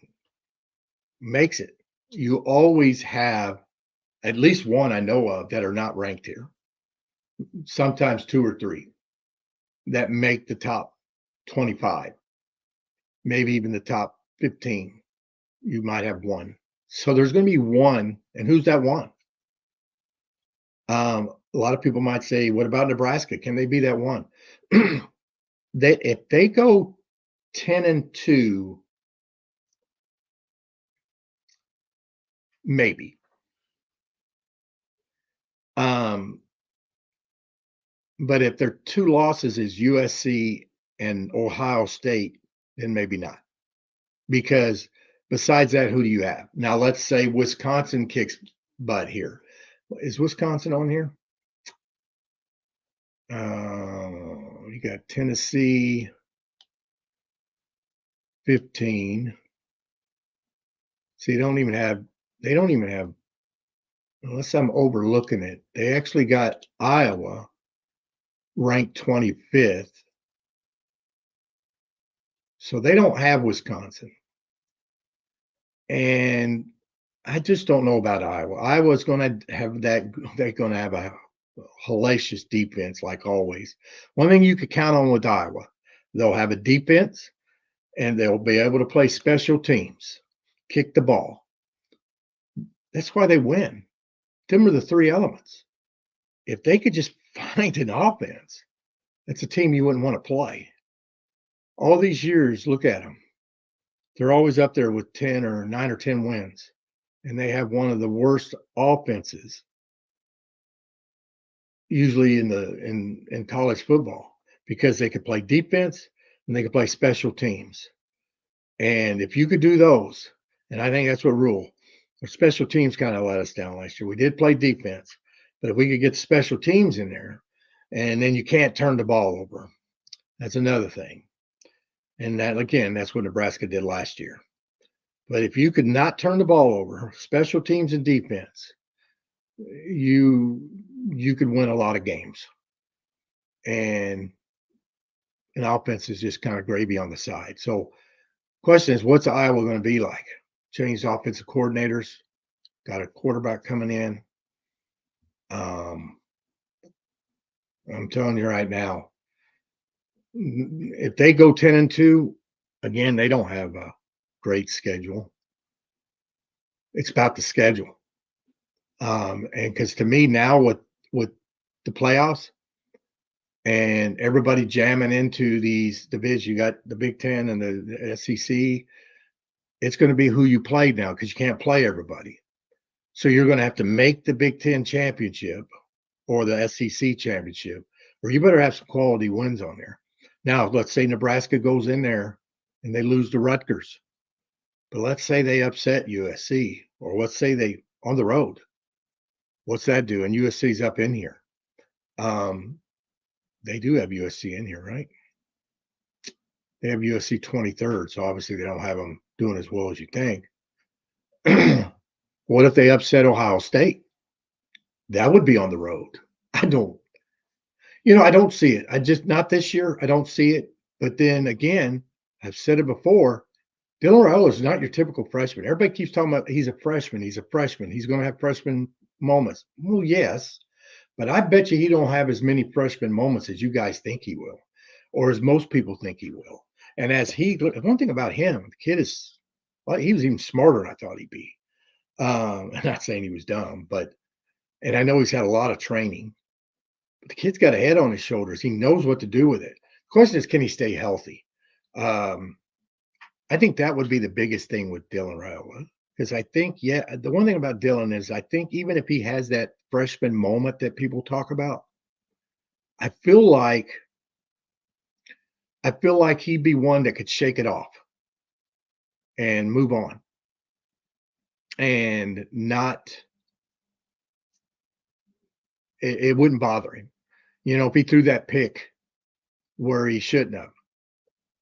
Speaker 1: makes it. You always have at least one I know of that are not ranked here, sometimes 2 or 3 that make the top 25, maybe even the top 15. You might have one. So there's going to be one. And who's that one? A lot of people might say, what about Nebraska? Can they be that one? If they go 10-2, maybe. But if their 2 losses is USC and Ohio State, then maybe not. Because besides that, who do you have? Now, let's say Wisconsin kicks butt here. Is Wisconsin on here? You got Tennessee 15. See, they don't even have, unless I'm overlooking it, they actually got Iowa ranked 25th. So they don't have Wisconsin. And I just don't know about Iowa. Iowa's going to have that. They're going to have a hellacious defense, like always. One thing you could count on with Iowa, they'll have a defense and they'll be able to play special teams, kick the ball. That's why they win. Them are the three elements. If they could just find an offense, it's a team you wouldn't want to play. All these years, look at them. They're always up there with 10 or 9 or 10 wins, and they have one of the worst offenses usually in college football because they could play defense and they could play special teams. And if you could do those, and I think that's what rule. Our special teams kind of let us down last year. We did play defense, but if we could get special teams in there, and then you can't turn the ball over. That's another thing. And that again, that's what Nebraska did last year. But if you could not turn the ball over, special teams and defense, you could win a lot of games. And an offense is just kind of gravy on the side. So question is, what's Iowa going to be like? Changed offensive coordinators, got a quarterback coming in. I'm telling you right now, if they go 10-2, again, they don't have a great schedule. It's about the schedule. And because to me now with the playoffs and everybody jamming into these divisions, you got the Big Ten and the SEC. It's going to be who you play now because you can't play everybody. So you're going to have to make the Big Ten championship or the SEC championship, or you better have some quality wins on there. Now, let's say Nebraska goes in there and they lose to Rutgers, but let's say they upset USC, or let's say they on the road. What's that do? And USC's up in here. They do have USC in here, right? They have USC 23rd, so obviously they don't have them doing as well as you think. What if they upset Ohio State? That would be on the road. I don't see it. I just not this year. I don't see it. But then again, I've said it before. Dylan Raiola is not your typical freshman. Everybody keeps talking about he's a freshman. He's a freshman. He's going to have freshman moments. Well, yes, but I bet you he don't have as many freshman moments as you guys think he will, or as most people think he will. And as one thing about him, the kid is, well, he was even smarter than I thought he'd be. I'm not saying he was dumb, and I know he's had a lot of training. But the kid's got a head on his shoulders. He knows what to do with it. The question is, can he stay healthy? I think that would be the biggest thing with Dylan Raiola. Because I think, the one thing about Dylan is I think even if he has that freshman moment that people talk about, I feel like he'd be one that could shake it off and move on and not it wouldn't bother him. If he threw that pick where he shouldn't have,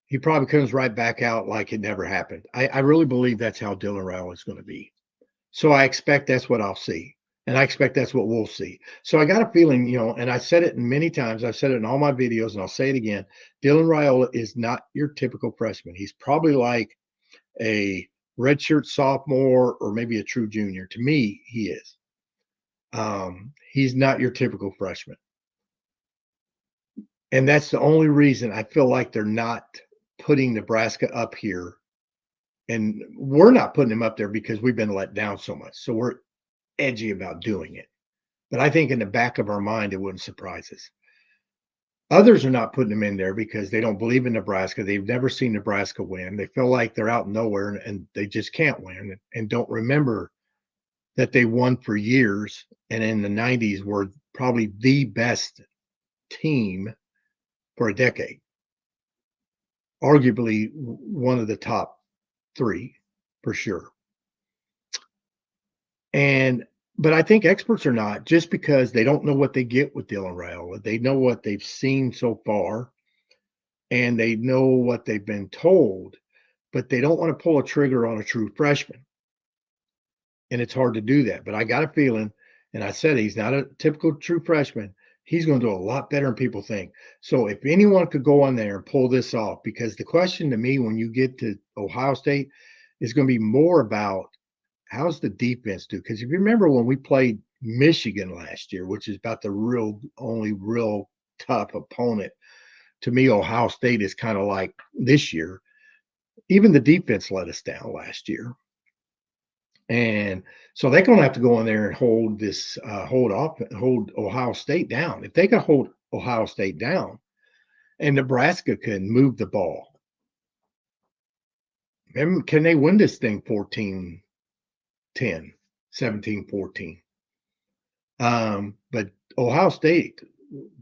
Speaker 1: he probably comes right back out like it never happened. I really believe that's how Dylan Raiola is going to be. So I expect that's what I'll see. And I expect that's what we'll see. So I got a feeling, and I said it many times. I've said it in all my videos, and I'll say it again. Dylan Raiola is not your typical freshman. He's probably like a redshirt sophomore or maybe a true junior. To me, he is. He's not your typical freshman. And that's the only reason I feel like they're not putting Nebraska up here. And we're not putting him up there because we've been let down so much. So we're edgy about doing it. But I think in the back of our mind, it wouldn't surprise us. Others are not putting him in there because they don't believe in Nebraska. They've never seen Nebraska win. They feel like they're out nowhere and they just can't win and don't remember that they won for years. And in the 90s were probably the best team for a decade. Arguably one of the top 3 for sure. But I think experts are not, just because they don't know what they get with Dylan Raiola. They know what they've seen so far, and they know what they've been told, but they don't want to pull a trigger on a true freshman. And it's hard to do that. But I got a feeling, and I said he's not a typical true freshman. He's going to do a lot better than people think. So if anyone could go on there and pull this off, because the question to me when you get to Ohio State is going to be more about how's the defense do? Because if you remember when we played Michigan last year, which is about the only real tough opponent, to me, Ohio State is kind of like this year. Even the defense let us down last year. And so they're going to have to go in there and hold this, hold Ohio State down. If they can hold Ohio State down, and Nebraska can move the ball, can they win this thing 14-10, 17-14? But Ohio State,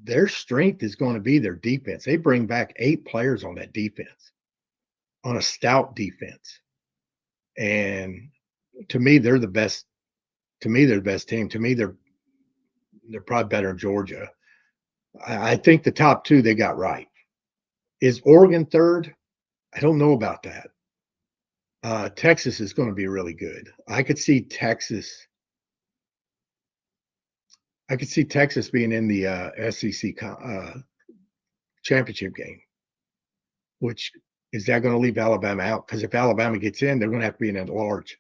Speaker 1: their strength is going to be their defense. They bring back 8 players on that defense, on a stout defense. And to me, they're the best. To me, they're the best team. To me, they're probably better than Georgia. I think the top 2 they got right. Is Oregon third? I don't know about that. Texas is going to be really good. I could see Texas being in the SEC championship game. Which is that going to leave Alabama out? Because if Alabama gets in, they're going to have to be in at large.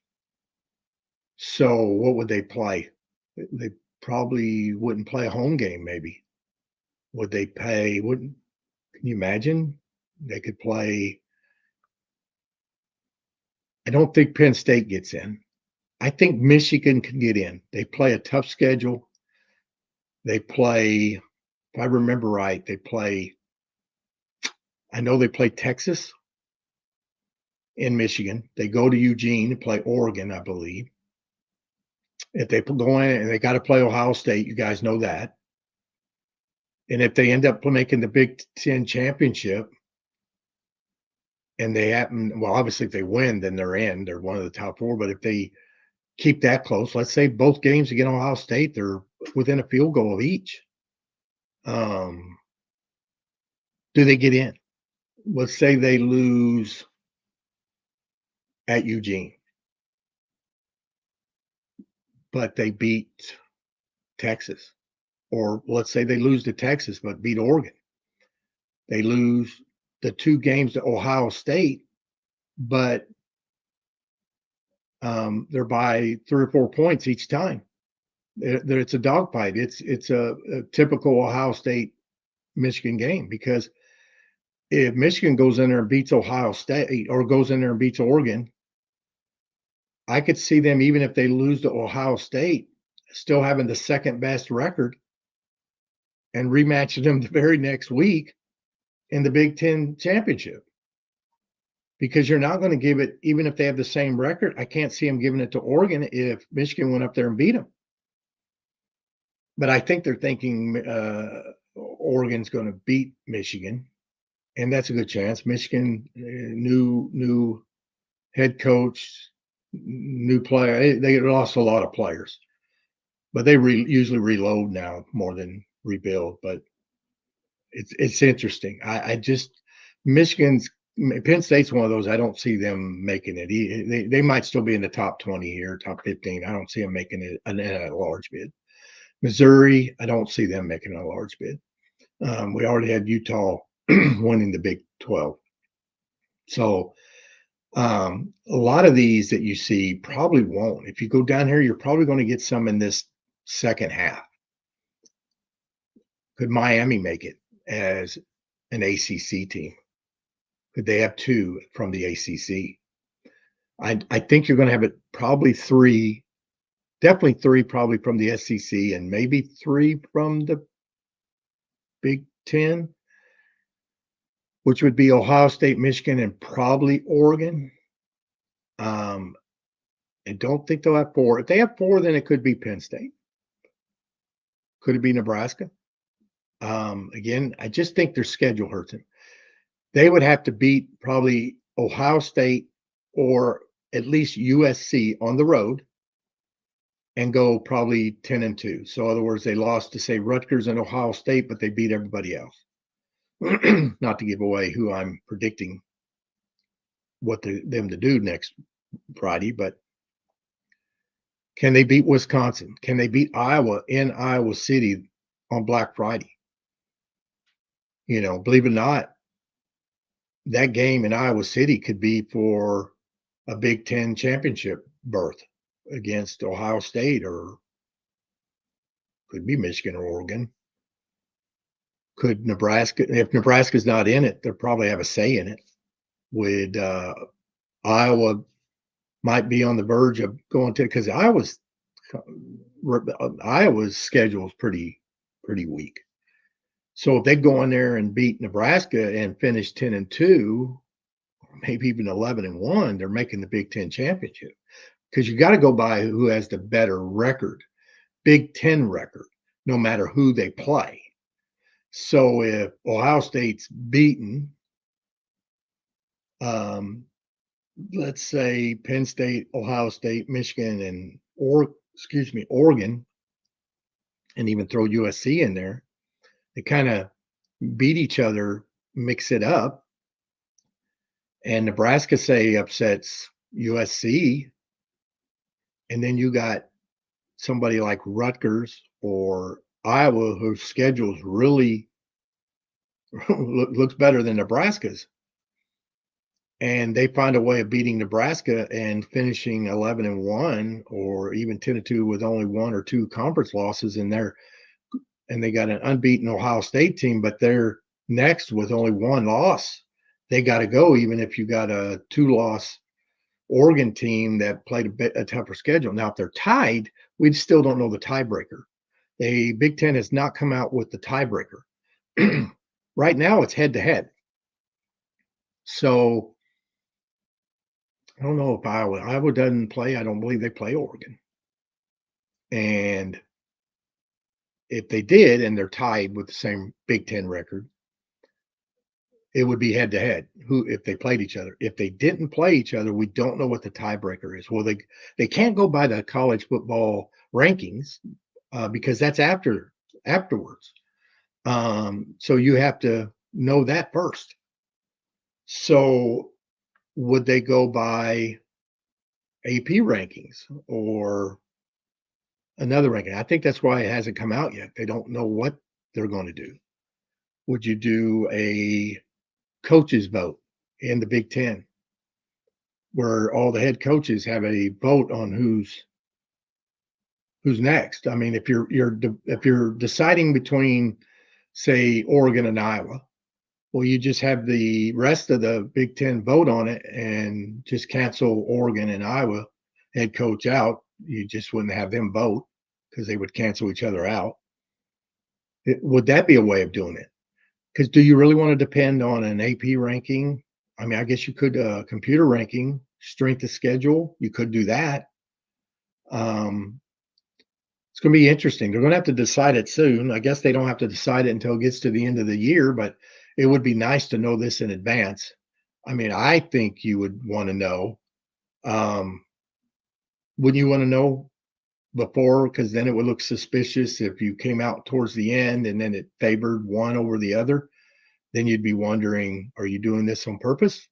Speaker 1: So what would they play? They probably wouldn't play a home game. Maybe would they pay? Wouldn't? Can you imagine? They could play. I don't think Penn State gets in. I think Michigan can get in. They play a tough schedule. They play, if I remember right, I know they play Texas in Michigan. They go to Eugene to play Oregon, I believe. If they go in and they got to play Ohio State, you guys know that. And if they end up making the Big Ten championship, and they happen, well, obviously if they win, then they're in. They're one of the top 4. But if they keep that close, let's say both games against Ohio State, they're within a field goal of each. Do they get in? Let's say they lose at Eugene, but they beat Texas. Or let's say they lose to Texas, but beat Oregon. They lose the 2 games to Ohio State, but they're by 3 or 4 points each time. It's a dogfight. It's a typical Ohio State Michigan game, because if Michigan goes in there and beats Ohio State or goes in there and beats Oregon, I could see them, even if they lose to Ohio State, still having the second best record and rematching them the very next week in the Big Ten championship. Because you're not going to give it, even if they have the same record. I can't see them giving it to Oregon if Michigan went up there and beat them. But I think they're thinking Oregon's going to beat Michigan, and that's a good chance. Michigan, new head coach, new player. They lost a lot of players, but they usually reload now more than rebuild. But it's interesting. I just Penn State's one of those. I don't see them making it. They might still be in the top 20 here, top 15. I don't see them making it a large bid. Missouri, I don't see them making a large bid. We already had Utah winning the Big 12. So a lot of these that you see probably won't. If you go down here, you're probably going to get some in this second half. Could Miami make it as an ACC team? Could they have 2 from the ACC? I think you're going to have it probably 3, definitely 3 probably from the SEC, and maybe 3 from the Big Ten, which would be Ohio State, Michigan, and probably Oregon. I don't think they'll have 4. If they have 4, then it could be Penn State. Could it be Nebraska? Again, I just think their schedule hurts them. They would have to beat probably Ohio State or at least USC on the road and go probably 10-2. So in other words, they lost to, say, Rutgers and Ohio State, but they beat everybody else. Not to give away who I'm predicting them to do next Friday, but can they beat Wisconsin? Can they beat Iowa in Iowa City on Black Friday? Believe it or not, that game in Iowa City could be for a Big Ten championship berth against Ohio State, or could be Michigan or Oregon. Could Nebraska, if Nebraska's not in it, they'll probably have a say in it. Would Iowa might be on the verge of going to, because Iowa's schedule is pretty weak. So if they go in there and beat Nebraska and finish 10-2, maybe even 11-1, they're making the Big Ten championship, because you got to go by who has the better record, Big Ten record, no matter who they play. So if Ohio State's beaten, let's say Penn State, Ohio State, Michigan, and Oregon, and even throw USC in there, they kind of beat each other, mix it up, and Nebraska, say, upsets USC, and then you got somebody like Rutgers or Iowa whose schedule's really looks better than Nebraska's, and they find a way of beating Nebraska and finishing 11-1 or even 10-2 with only one or two conference losses, and they got an unbeaten Ohio State team, but they're next with only one loss. They got to go, even if you got a 2-loss Oregon team that played a tougher schedule. Now, if they're tied, we still don't know the tiebreaker. The Big Ten has not come out with the tiebreaker. Right now, it's head-to-head. So I don't know if Iowa doesn't play. I don't believe they play Oregon. And if they did, and they're tied with the same Big Ten record, it would be head-to-head. If they played each other. If they didn't play each other, we don't know what the tiebreaker is. Well, they can't go by the college football rankings because that's afterwards. So you have to know that first. So would they go by AP rankings or another ranking? I think that's why it hasn't come out yet. They don't know what they're going to do. Would you do a coaches vote in the Big Ten where all the head coaches have a vote on who's next? I mean, if you're deciding between, say, Oregon and Iowa, well, you just have the rest of the Big Ten vote on it and just cancel Oregon and Iowa head coach out. You just wouldn't have them vote because they would cancel each other out. Would that be a way of doing it? Because do you really want to depend on an AP ranking? I mean, I guess you could computer ranking, strength of schedule. You could do that. It's going to be interesting. They're going to have to decide it soon. I guess they don't have to decide it until it gets to the end of the year, but it would be nice to know this in advance. I mean, I think you would want to know. Wouldn't you want to know before? Because then it would look suspicious if you came out towards the end and then it favored one over the other. Then you'd be wondering, are you doing this on purpose?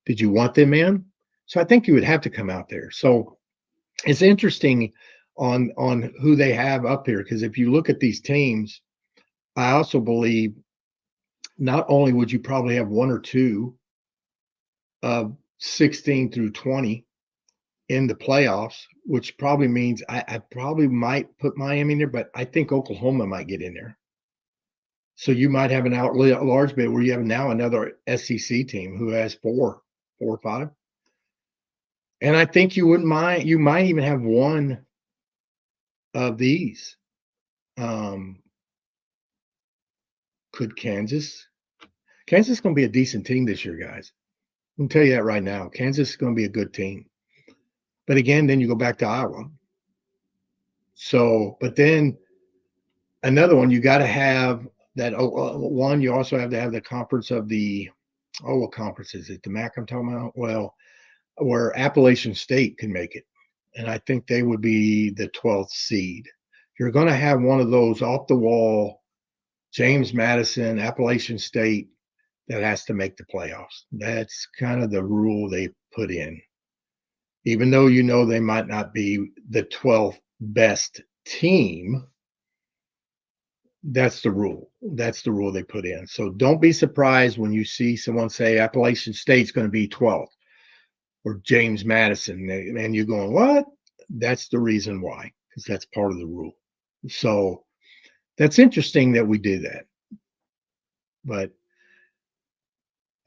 Speaker 1: Did you want them in? So I think you would have to come out there. So it's interesting on who they have up here, because if you look at these teams, I also believe not only would you probably have one or two of 16 through 20 in the playoffs, which probably means I probably might put Miami in there, but I think Oklahoma might get in there. So you might have a large bit where you have now another SEC team who has four or five. And I think you wouldn't mind. You might even have one of these. Could Kansas? Kansas is going to be a decent team this year, guys. I can tell you that right now. Kansas is going to be a good team. But again, then you go back to Iowa. So, but then another one, you got to have that one. You also have to have the conference of the, what conference is it? The MAC I'm talking about? Well, where Appalachian State can make it. And I think they would be the 12th seed. You're going to have one of those off the wall, James Madison, Appalachian State, that has to make the playoffs. That's kind of the rule they put in. Even though you know they might not be the 12th best team, that's the rule. That's the rule they put in. So don't be surprised when you see someone say Appalachian State's going to be 12th or James Madison, and you're going, what? That's the reason why, because that's part of the rule. So that's interesting that we do that. But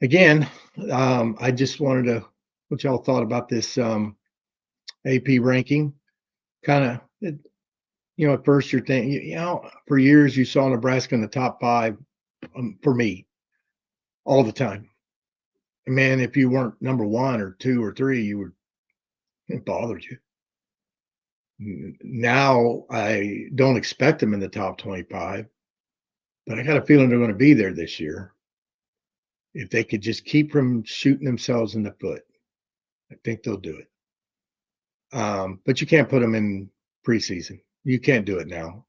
Speaker 1: again, I just wanted to what y'all thought about this AP ranking. Kind of, at first you're thinking, for years you saw Nebraska in the top 5 for me all the time. And man, if you weren't number 1 or 2 or 3, it bothered you. Now I don't expect them in the top 25, but I got a feeling they're going to be there this year. If they could just keep from shooting themselves in the foot, I think they'll do it. But you can't put them in preseason. You can't do it now.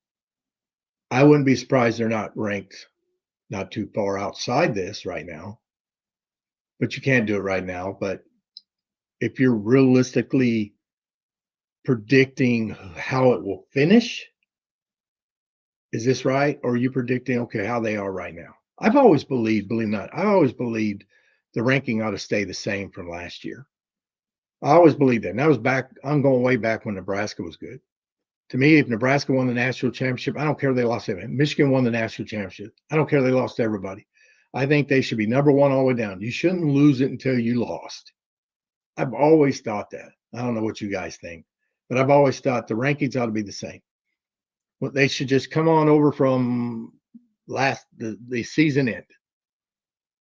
Speaker 1: I wouldn't be surprised they're not ranked not too far outside this right now, but you can't do it right now. But if you're realistically predicting how it will finish, is this right? Or are you predicting, okay, how they are right now? I've always believed, believe it or not, I always believed the ranking ought to stay the same from last year. I always believed that. And that was back, I'm going way back when Nebraska was good. To me, if Nebraska won the national championship, I don't care if they lost everything. Michigan won the national championship. I don't care if they lost everybody. I think they should be number 1 all the way down. You shouldn't lose it until you lost. I've always thought that. I don't know what you guys think, but I've always thought the rankings ought to be the same. Well, they should just come on over from the season end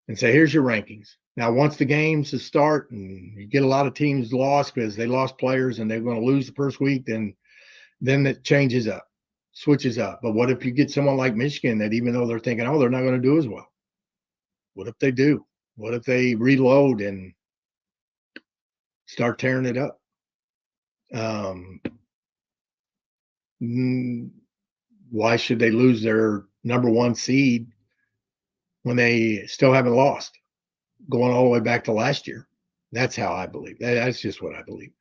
Speaker 1: and say, here's your rankings. Now, once the games start and you get a lot of teams lost because they lost players and they're going to lose the first week, then it changes up, switches up. But what if you get someone like Michigan that even though they're thinking, oh, they're not going to do as well? What if they do? What if they reload and start tearing it up? Why should they lose their number 1 seed when they still haven't lost, going all the way back to last year? That's how I believe. That's just what I believe.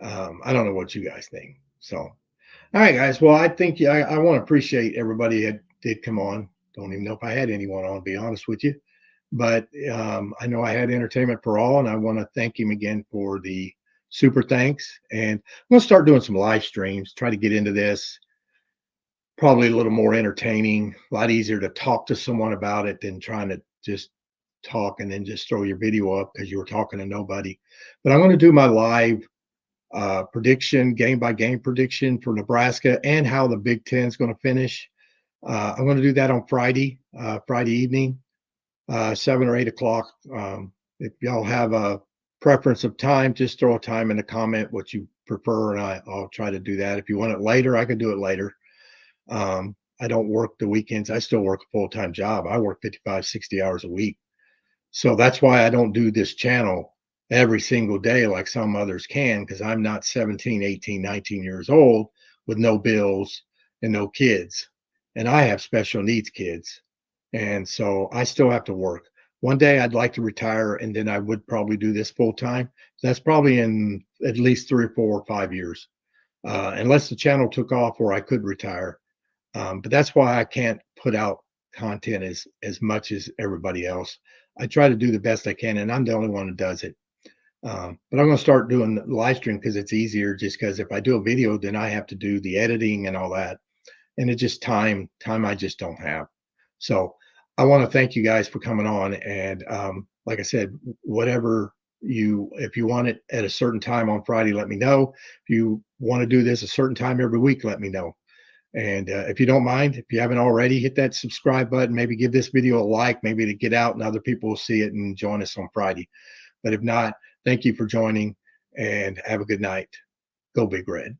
Speaker 1: I don't know what you guys think. So, all right, guys. Well, I think I want to appreciate everybody that did come on. Don't even know if I had anyone on, to be honest with you. But I know I had entertainment for all, and I want to thank him again for the super thanks. And I'm going to start doing some live streams, try to get into this. Probably a little more entertaining, a lot easier to talk to someone about it than trying to just talk and then just throw your video up because you were talking to nobody. But I'm going to do my live prediction, game by game prediction for Nebraska and how the Big Ten is going to finish. I'm going to do that on Friday evening, 7 or 8 o'clock. If y'all have a preference of time, just throw a time in the comment what you prefer, and I'll try to do that. If you want it later, I can do it later. I don't work the weekends. I still work a full-time job. I work 55, 60 hours a week. So that's why I don't do this channel every single day like some others can, because I'm not 17, 18, 19 years old with no bills and no kids. And I have special needs kids. And so I still have to work. One day I'd like to retire, and then I would probably do this full time. That's probably in at least 3 or 4 or 5 years, unless the channel took off or I could retire. But that's why I can't put out content as much as everybody else. I try to do the best I can, and I'm the only one who does it. But I'm going to start doing the live stream because it's easier. Just because if I do a video, then I have to do the editing and all that, and it's just time I just don't have. So I want to thank you guys for coming on. And like I said, if you want it at a certain time on Friday, let me know. If you want to do this a certain time every week, let me know. And if you don't mind, if you haven't already, hit that subscribe button. Maybe give this video a like, maybe to get out and other people will see it and join us on Friday. But if not, thank you for joining and have a good night. Go Big Red.